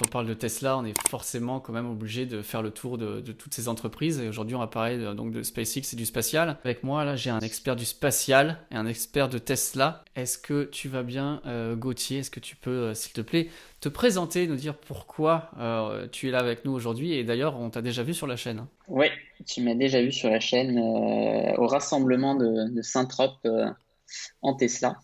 parle de Tesla, on est forcément quand même obligé de faire le tour de toutes ces entreprises. Et aujourd'hui, on va parler donc de SpaceX et du spatial. Avec moi, là, j'ai un expert du spatial et un expert de Tesla. Est-ce que tu vas bien, Gauthier? Est-ce que tu peux, s'il te plaît, te présenter, nous dire pourquoi tu es là avec nous aujourd'hui? Et d'ailleurs, on t'a déjà vu sur la chaîne, hein. Ouais, tu m'as déjà vu sur la chaîne au rassemblement de Saint-Trope en Tesla.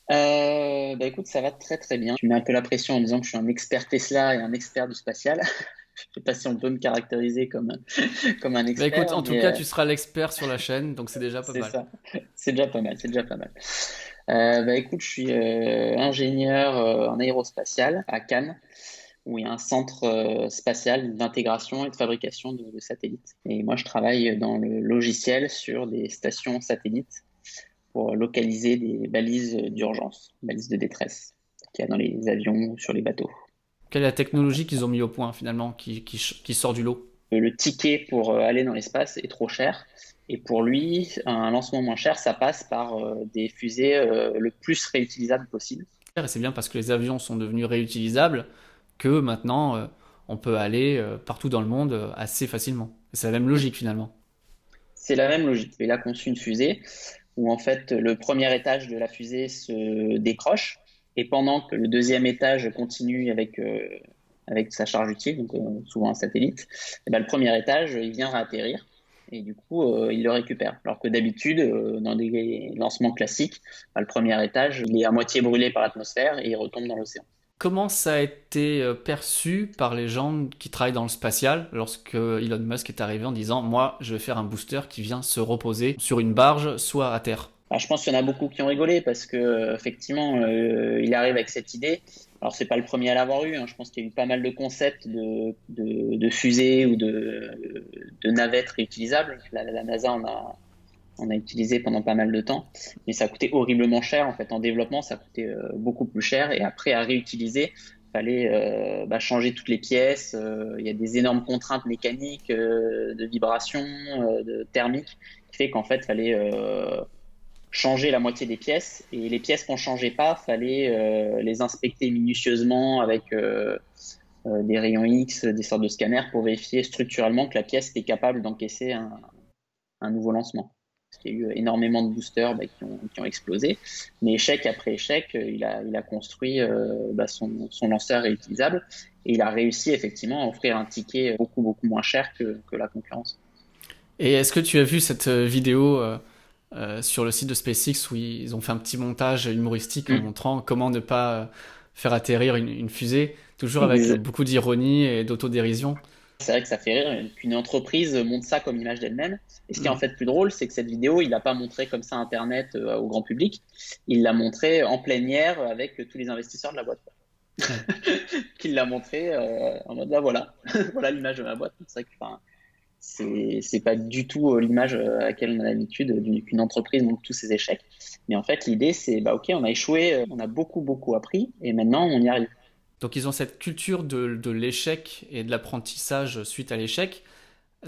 Bah écoute, ça va très très bien. Tu mets un peu la pression en disant que je suis un expert Tesla et un expert du spatial. Je sais pas si on peut me caractériser comme, comme un Bah écoute, expert, en tout mais cas, tu seras l'expert sur la chaîne, donc c'est déjà pas c'est mal. ça. C'est déjà pas mal, c'est déjà pas mal. Bah écoute, je suis ingénieur en aérospatial à Cannes, où il y a un centre spatial d'intégration et de fabrication de satellites. Et moi, je travaille dans le logiciel sur des stations satellites pour localiser des balises d'urgence, balises de détresse qu'il y a dans les avions ou sur les bateaux. Quelle est la technologie qu'ils ont mis au point finalement, qui sort du lot? Le ticket pour aller dans l'espace est trop cher. Et pour lui, un lancement moins cher, ça passe par des fusées le plus réutilisables possible. Et c'est bien parce que les avions sont devenus réutilisables que maintenant on peut aller partout dans le monde assez facilement. Et c'est la même logique finalement. C'est la même logique. Il a conçu une fusée où en fait le premier étage de la fusée se décroche et pendant que le deuxième étage continue avec sa charge utile, donc souvent un satellite, et ben, le premier étage il vient réatterrir et du coup il le récupère. Alors que d'habitude dans des lancements classiques, ben, le premier étage il est à moitié brûlé par l'atmosphère et il retombe dans l'océan. Comment ça a été perçu par les gens qui travaillent dans le spatial lorsque Elon Musk est arrivé en disant moi je vais faire un booster qui vient se reposer sur une barge soit à terre? Alors, je pense qu'il y en a beaucoup qui ont rigolé parce que effectivement, il arrive avec cette idée. Alors, c'est pas le premier à l'avoir eu, hein. Je pense qu'il y a eu pas mal de concepts de fusées ou de navettes réutilisables. La NASA en a utilisé pendant pas mal de temps, mais ça a coûté horriblement cher. En fait, en développement, ça coûtait beaucoup plus cher. Et après, à réutiliser, fallait changer toutes les pièces. Il y a des énormes contraintes mécaniques, de vibration, de thermique, qui fait qu'en fait, fallait changer la moitié des pièces et les pièces qu'on changeait pas, fallait les inspecter minutieusement avec des rayons X, des sortes de scanners pour vérifier structurellement que la pièce était capable d'encaisser un nouveau lancement. Parce qu'il y a eu énormément de boosters qui ont explosé, mais échec après échec, il a construit son lanceur réutilisable et il a réussi effectivement à offrir un ticket beaucoup beaucoup moins cher que la concurrence. Et est-ce que tu as vu cette vidéo sur le site de SpaceX où ils ont fait un petit montage humoristique en Mm. montrant comment ne pas faire atterrir une fusée, toujours avec beaucoup d'ironie et d'autodérision? C'est vrai que ça fait rire qu'une entreprise montre ça comme image d'elle-même. Et ce qui est en Mm. fait plus drôle, c'est que cette vidéo, il l'a pas montré comme ça Internet au grand public. Il l'a montré en pleine air avec tous les investisseurs de la boîte. Ouais. Qu'il l'a montré en mode là voilà, voilà l'image de ma boîte. C'est vrai que enfin, c'est pas du tout l'image à laquelle on a l'habitude qu'une entreprise montre tous ses échecs. Mais en fait, l'idée c'est bah ok, on a échoué, on a beaucoup beaucoup appris et maintenant on y arrive. Donc ils ont cette culture de l'échec et de l'apprentissage suite à l'échec.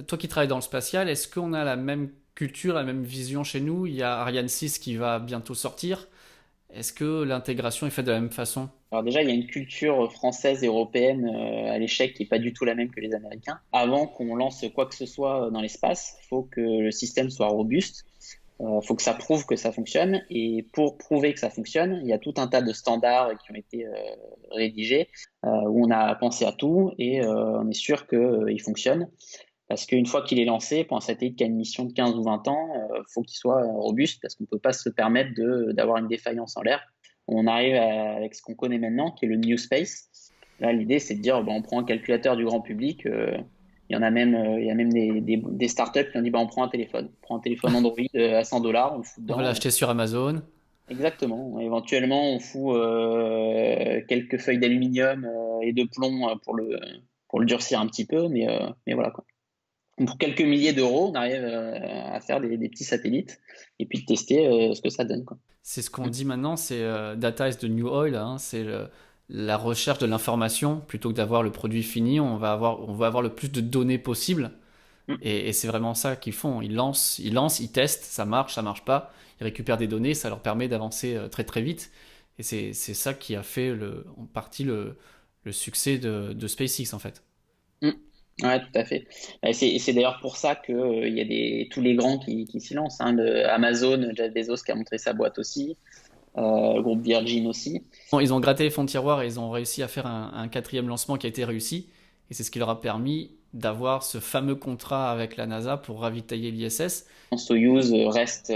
Toi qui travailles dans le spatial, est-ce qu'on a la même culture, la même vision chez nous? Il y a Ariane 6 qui va bientôt sortir. Est-ce que l'intégration est faite de la même façon? Alors déjà, il y a une culture française et européenne à l'échec qui est pas du tout la même que les Américains. Avant qu'on lance quoi que ce soit dans l'espace, il faut que le système soit robuste, il faut que ça prouve que ça fonctionne. Et pour prouver que ça fonctionne, il y a tout un tas de standards qui ont été rédigés où on a pensé à tout et on est sûr qu'il fonctionne. Parce qu'une fois qu'il est lancé, pour un satellite qui a une mission de 15 ou 20 ans, il faut qu'il soit robuste parce qu'on ne peut pas se permettre d'avoir une défaillance en l'air. On arrive avec ce qu'on connaît maintenant, qui est le New Space. Là, l'idée, c'est de dire, on prend un calculateur du grand public. Il y a même des startups qui ont dit, on prend un téléphone. On prend un téléphone Android à 100 $, on le fout On va dedans. l'acheter sur Amazon. Exactement. Éventuellement, on fout quelques feuilles d'aluminium et de plomb pour le durcir un petit peu, mais voilà quoi. Pour quelques milliers d'euros, on arrive à faire des petits satellites et puis de tester ce que ça donne, quoi. C'est ce qu'on dit maintenant, c'est data is the new oil, hein, c'est la recherche de l'information plutôt que d'avoir le produit fini. On va avoir le plus de données possible. Mm. Et c'est vraiment ça qu'ils font. Ils testent, ça marche pas. Ils récupèrent des données, ça leur permet d'avancer très très vite. Et c'est ça qui a fait en partie le succès de SpaceX en fait. Mm. Ouais, tout à fait. C'est d'ailleurs pour ça que il y a tous les grands qui s'y lancent. Hein, Amazon, Jeff Bezos qui a montré sa boîte aussi, le groupe Virgin aussi. Bon, ils ont gratté les fonds de tiroir et ils ont réussi à faire un quatrième lancement qui a été réussi. Et c'est ce qui leur a permis d'avoir ce fameux contrat avec la NASA pour ravitailler l'ISS. Soyuz reste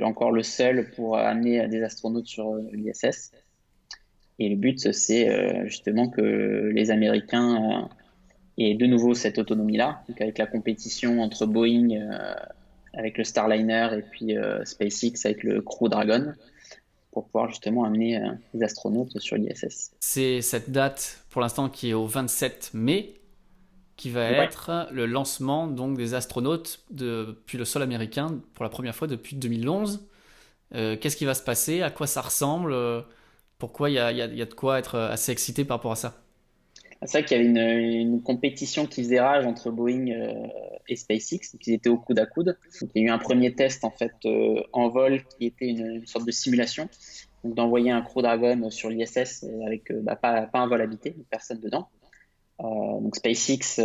encore le seul pour amener des astronautes sur l'ISS. Et le but, c'est justement que les Américains aient de nouveau cette autonomie-là, donc avec la compétition entre Boeing avec le Starliner et puis SpaceX avec le Crew Dragon, pour pouvoir justement amener les astronautes sur l'ISS. C'est cette date pour l'instant qui est au 27 mai qui va Ouais. être le lancement donc des astronautes depuis le sol américain pour la première fois depuis 2011. Qu'est-ce qui va se passer? À quoi ça ressemble? Pourquoi il y a de quoi être assez excité par rapport à ça? C'est vrai qu'il y avait une compétition qui faisait rage entre Boeing et SpaceX, donc ils étaient au coude à coude. Donc, il y a eu un premier test en fait en vol qui était une sorte de simulation, donc d'envoyer un Crew Dragon sur l'ISS avec pas un vol habité, personne dedans. Donc SpaceX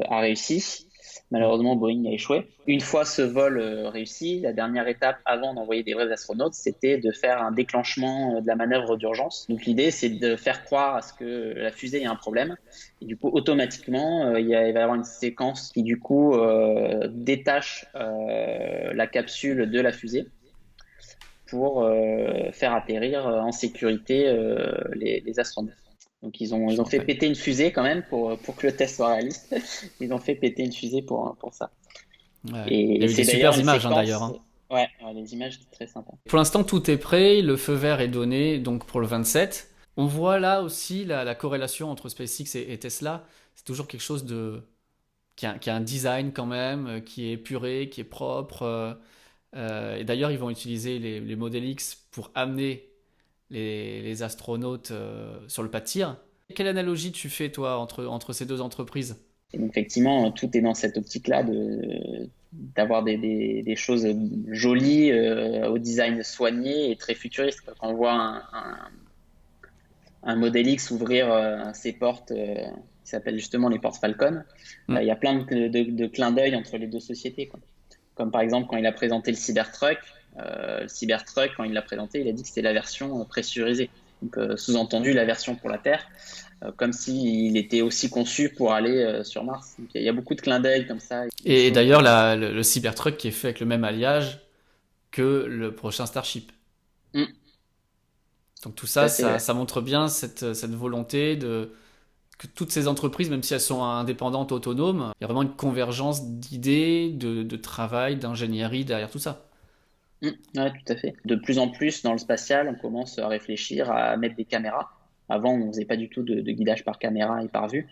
a réussi. Malheureusement, Boeing a échoué. Une fois ce vol réussi, la dernière étape avant d'envoyer des vrais astronautes, c'était de faire un déclenchement de la manœuvre d'urgence. Donc l'idée, c'est de faire croire à ce que la fusée a un problème. Et du coup, automatiquement, il va y avoir une séquence qui, du coup, détache la capsule de la fusée pour faire atterrir en sécurité les astronautes. Donc ils ont fait péter une fusée quand même pour que le test soit réaliste. Ils ont fait péter une fusée pour ça. Ouais. Il y Et a eu des c'est d'ailleurs super une images hein, séquence. d'ailleurs. Hein. Ouais, les images étaient très sympas. Pour l'instant, tout est prêt, le feu vert est donné donc pour le 27. On voit là aussi la corrélation entre SpaceX et Tesla. C'est toujours quelque chose qui a un design quand même, qui est épuré, qui est propre. Et d'ailleurs, ils vont utiliser les Model X pour amener les astronautes sur le pas de tir. Quelle analogie tu fais, toi, entre ces deux entreprises? Et donc effectivement, tout est dans cette optique-là d'avoir des choses jolies, au design soigné et très futuriste. Quand on voit un Model X ouvrir ses portes, qui s'appellent justement les portes Falcon, il y a plein de clins d'œil entre les deux sociétés, quoi. Comme par exemple quand il a présenté le Cybertruck, quand il l'a présenté, il a dit que c'était la version pressurisée. Donc sous-entendu la version pour la Terre, comme s'il était aussi conçu pour aller sur Mars. Donc il y a beaucoup de clins d'œil comme ça. Et d'ailleurs, le Cybertruck qui est fait avec le même alliage que le prochain Starship. Mm, Donc tout tout ça, à fait, ouais. ça montre bien cette volonté que toutes ces entreprises, même si elles sont indépendantes, autonomes, il y a vraiment une convergence d'idées, de travail, d'ingénierie derrière tout ça. Ouais, tout à fait. De plus en plus, dans le spatial, on commence à réfléchir à mettre des caméras. Avant, on faisait pas du tout de guidage par caméra et par vue.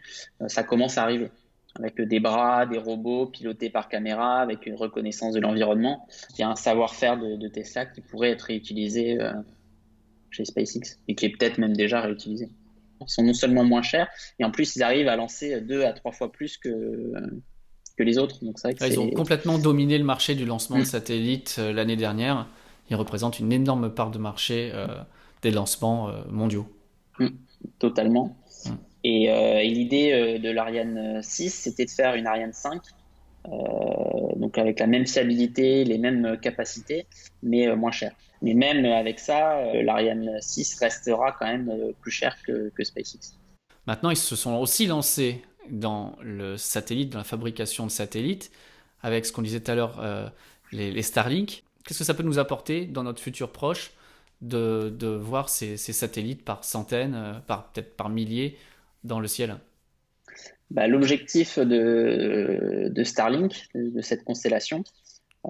Ça commence à arriver. Avec des bras, des robots pilotés par caméra, avec une reconnaissance de l'environnement. Il y a un savoir-faire de Tesla qui pourrait être réutilisé chez SpaceX et qui est peut-être même déjà réutilisé. Ils sont non seulement moins chers, et en plus, ils arrivent à lancer 2 à 3 fois plus que les autres. Donc, c'est vrai que Ils ont c'est. complètement dominé le marché du lancement de Mm, satellites l'année dernière. Ils représentent une énorme part de marché des lancements mondiaux. mm, totalement. Mm. Et l'idée de l'Ariane 6, c'était de faire une Ariane 5, donc avec la même fiabilité, les mêmes capacités, mais moins cher. Mais même avec ça, l'Ariane 6 restera quand même plus cher que SpaceX. Maintenant, ils se sont aussi lancés dans le satellite, dans la fabrication de satellites, avec ce qu'on disait tout à l'heure, les Starlink. Qu'est-ce que ça peut nous apporter dans notre futur proche de voir ces satellites par centaines, peut-être par milliers dans le ciel? Bah, l'objectif de Starlink, de cette constellation,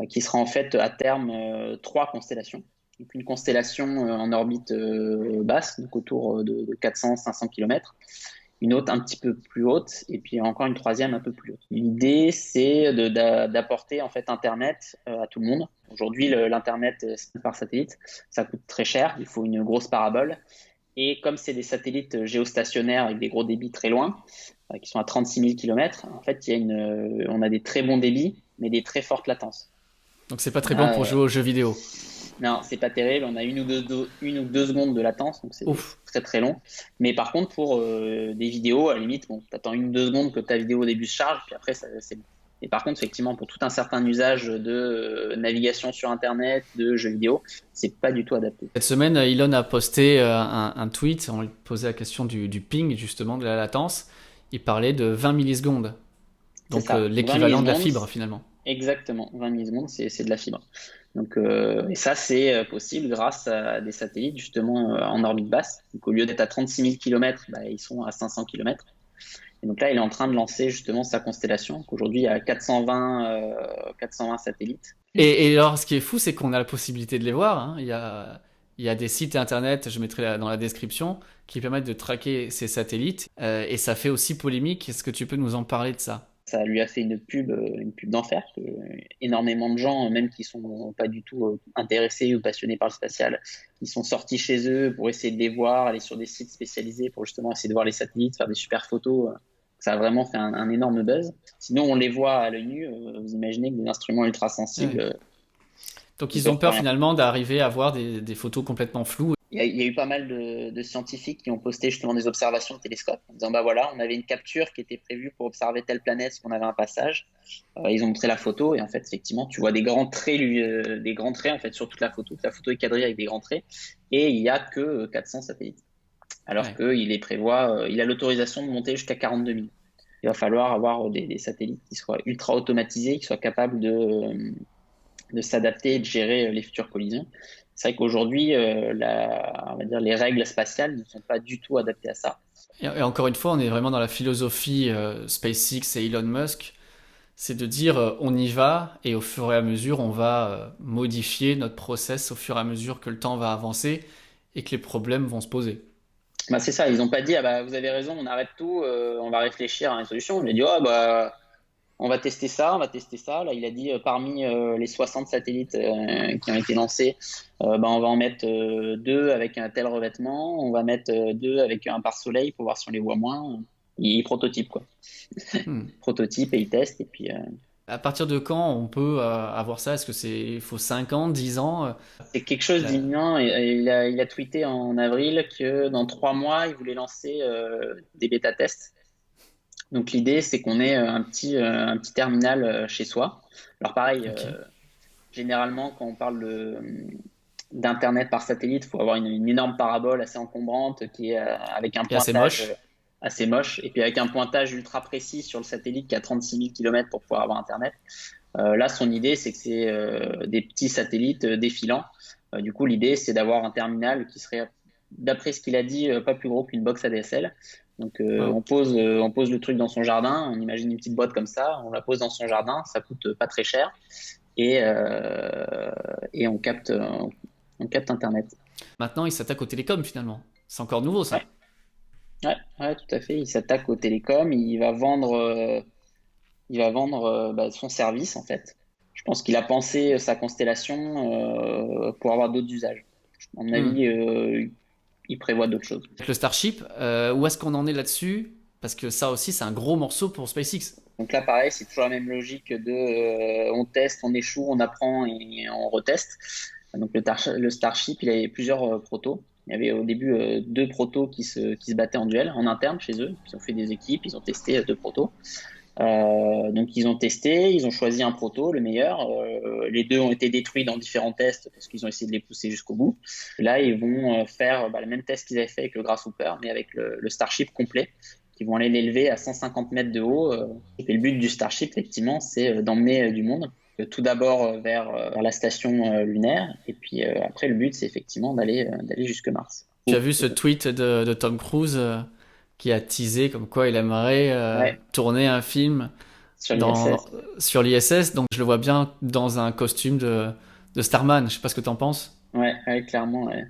qui sera en fait à terme 3 constellations. Donc une constellation en orbite basse, donc autour de 400-500 km, une autre un petit peu plus haute, et puis encore une troisième un peu plus haute. L'idée, c'est d'apporter en fait Internet à tout le monde. Aujourd'hui, l'Internet par satellite, ça coûte très cher, il faut une grosse parabole. Et comme c'est des satellites géostationnaires avec des gros débits très loin, qui sont à 36 000 km, en fait, on a des très bons débits, mais des très fortes latences. Donc c'est pas très bon Là, pour jouer aux jeux vidéo. Non, c'est pas terrible. On a une ou deux secondes de latence, donc c'est Ouf. très très long. Mais par contre, pour des vidéos, à la limite, bon, t'attends une ou deux secondes que ta vidéo au début se charge, puis après, c'est bon. Et par contre, effectivement, pour tout un certain usage de navigation sur Internet, de jeux vidéo, c'est pas du tout adapté. Cette semaine, Elon a posté un tweet, on lui posait la question du ping, justement, de la latence. Il parlait de 20 millisecondes, C'est donc ça. 20 l'équivalent de la millisecondes, fibre, finalement. exactement. 20 millisecondes, c'est de la fibre. Donc, et ça, c'est possible grâce à des satellites justement en orbite basse. Donc, au lieu d'être à 36 000 km, bah, ils sont à 500 km. Et donc là, il est en train de lancer justement sa constellation. Donc, aujourd'hui, il y a 420 satellites. Et alors, ce qui est fou, c'est qu'on a la possibilité de les voir, hein. Il y a des sites internet, je mettrai dans la description, qui permettent de traquer ces satellites. Et ça fait aussi polémique. Est-ce que tu peux nous en parler de ça? Ça lui a fait une pub d'enfer. Énormément de gens, même qui sont pas du tout intéressés ou passionnés par le spatial, ils sont sortis chez eux pour essayer de les voir, aller sur des sites spécialisés pour justement essayer de voir les satellites, faire des super photos. Ça a vraiment fait un énorme buzz. Sinon, on les voit à l'œil nu. Vous imaginez que des instruments ultra sensibles, Ouais. Donc ils ils ont peuvent pas peur rien. finalement d'arriver à voir des photos complètement floues. Il y a eu pas mal de scientifiques qui ont posté justement des observations de télescopes en disant bah voilà, on avait une capture qui était prévue pour observer telle planète, parce qu'on avait un passage. Ils ont montré la photo et en fait, effectivement, tu vois des grands traits en fait sur toute la photo. La photo est cadrée avec des grands traits et il y a que 400 satellites. Alors Ouais. il a l'autorisation de monter jusqu'à 42 000. Il va falloir avoir des satellites qui soient ultra automatisés, qui soient capables de s'adapter et de gérer les futures collisions. C'est vrai qu'aujourd'hui, on va dire les règles spatiales ne sont pas du tout adaptées à ça. Et encore une fois, on est vraiment dans la philosophie SpaceX et Elon Musk. C'est de dire on y va et au fur et à mesure, on va modifier notre process au fur et à mesure que le temps va avancer et que les problèmes vont se poser. Bah, c'est ça, ils n'ont pas dit ah bah vous avez raison, on arrête tout, on va réfléchir à une solution. Il a dit oh bah on va tester ça, on va tester ça. Là, il a dit parmi les 60 satellites qui ont été lancés, bah, on va en mettre deux avec un tel revêtement, on va mettre deux avec un pare-soleil pour voir si on les voit moins. Il prototype quoi. Hmm. Prototype et il teste et puis À partir de quand on peut avoir ça? Est-ce que il faut 5 ans, 10 ans? c'est quelque chose La- d'imminent. Et il a tweeté en avril que dans 3 mois, il voulait lancer des bêta-tests. Donc l'idée, c'est qu'on ait un petit terminal chez soi. Alors pareil, Ok. généralement, quand on parle d'Internet par satellite, il faut avoir une énorme parabole assez encombrante qui est avec un Et assez pointage moche. assez moche et puis avec un pointage ultra précis sur le satellite qui a 36 000 km pour pouvoir avoir Internet. Là, son idée, c'est que c'est des petits satellites défilants. Du coup, l'idée, c'est d'avoir un terminal qui serait, d'après ce qu'il a dit, pas plus gros qu'une box ADSL. Donc, Wow. on pose le truc dans son jardin. On imagine une petite boîte comme ça. On la pose dans son jardin. Ça coûte pas très cher et on capte Internet. Maintenant, il s'attaque aux télécoms finalement. C'est encore nouveau Ouais, ça. ouais, tout à fait. Il s'attaque au télécom. Il va vendre bah, son service en fait. Je pense qu'il a pensé sa constellation pour avoir d'autres usages. À mon Hmm. avis, il prévoit d'autres choses. Avec le Starship, où est-ce qu'on en est là-dessus? Parce que ça aussi, c'est un gros morceau pour SpaceX. Donc là, pareil, c'est toujours la même logique de on teste, on échoue, on apprend et on reteste. Donc le Starship, il avait plusieurs protos. Il y avait au début deux protos qui se battaient en duel en interne chez eux. Ils ont fait des équipes, ils ont testé deux protos. Donc ils ont testé, ils ont choisi un proto, le meilleur. Les deux ont été détruits dans différents tests parce qu'ils ont essayé de les pousser jusqu'au bout. Là, ils vont faire le même test qu'ils avaient fait avec le Grasshopper, mais avec le Starship complet. Ils vont aller l'élever à 150 mètres de haut. Et le but du Starship, effectivement, c'est d'emmener du monde. Tout d'abord vers la station lunaire, et puis après, le but, c'est effectivement d'aller jusque Mars. Tu as vu ce tweet de Tom Cruise qui a teasé comme quoi il aimerait Ouais, tourner un film sur l'ISS. sur l'ISS. Donc je le vois bien dans un costume de Starman. Je sais pas ce que tu en penses. Ouais, ouais, clairement. Ouais.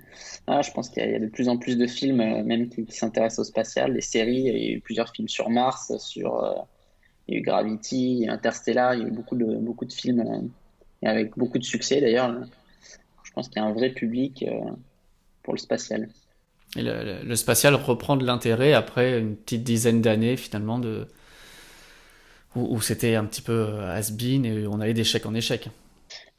Ah, je pense qu'il y a de plus en plus de films, même qui s'intéressent au spatial, des séries. Il y a eu plusieurs films sur Mars, il y a eu Gravity, Interstellar. Il y a eu beaucoup de films, et avec beaucoup de succès d'ailleurs. Je pense qu'il y a un vrai public pour le spatial. Et le spatial reprend de l'intérêt après une petite dizaine d'années finalement où c'était un petit peu has-been et on allait d'échec en échec.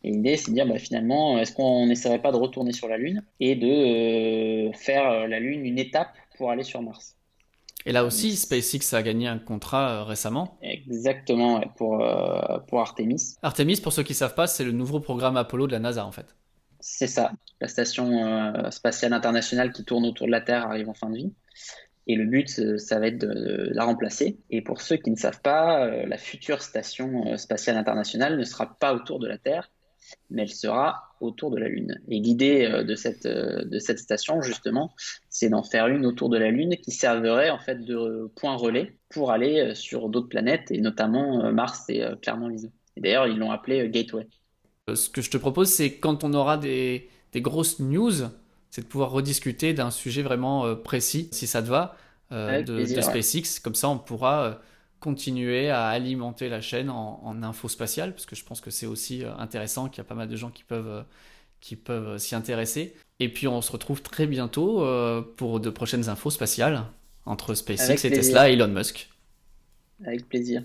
Et l'idée, c'est de dire, finalement, est-ce qu'on n'essaierait pas de retourner sur la Lune et de faire la Lune une étape pour aller sur Mars? Et là Donc, aussi, SpaceX a gagné un contrat récemment. exactement, ouais, pour Artemis. Artemis, pour ceux qui ne savent pas, c'est le nouveau programme Apollo de la NASA en fait. C'est ça. La station spatiale internationale qui tourne autour de la Terre arrive en fin de vie. Et le but, ça va être de la remplacer. Et pour ceux qui ne savent pas, la future station spatiale internationale ne sera pas autour de la Terre, mais elle sera autour de la Lune. Et l'idée de cette station, justement, c'est d'en faire une autour de la Lune qui servirait en fait de point relais pour aller sur d'autres planètes, et notamment Mars et clairement l'ISO. Et d'ailleurs, ils l'ont appelé Gateway. Ce que je te propose, c'est quand on aura des grosses news, c'est de pouvoir rediscuter d'un sujet vraiment précis, si ça te va, Avec de plaisir, ouais. SpaceX. Comme ça, on pourra continuer à alimenter la chaîne en info spatiale, parce que je pense que c'est aussi intéressant, qu'il y a pas mal de gens qui peuvent s'y intéresser. Et puis, on se retrouve très bientôt pour de prochaines infos spatiales entre SpaceX Avec et plaisir, Tesla et Elon Musk. avec plaisir.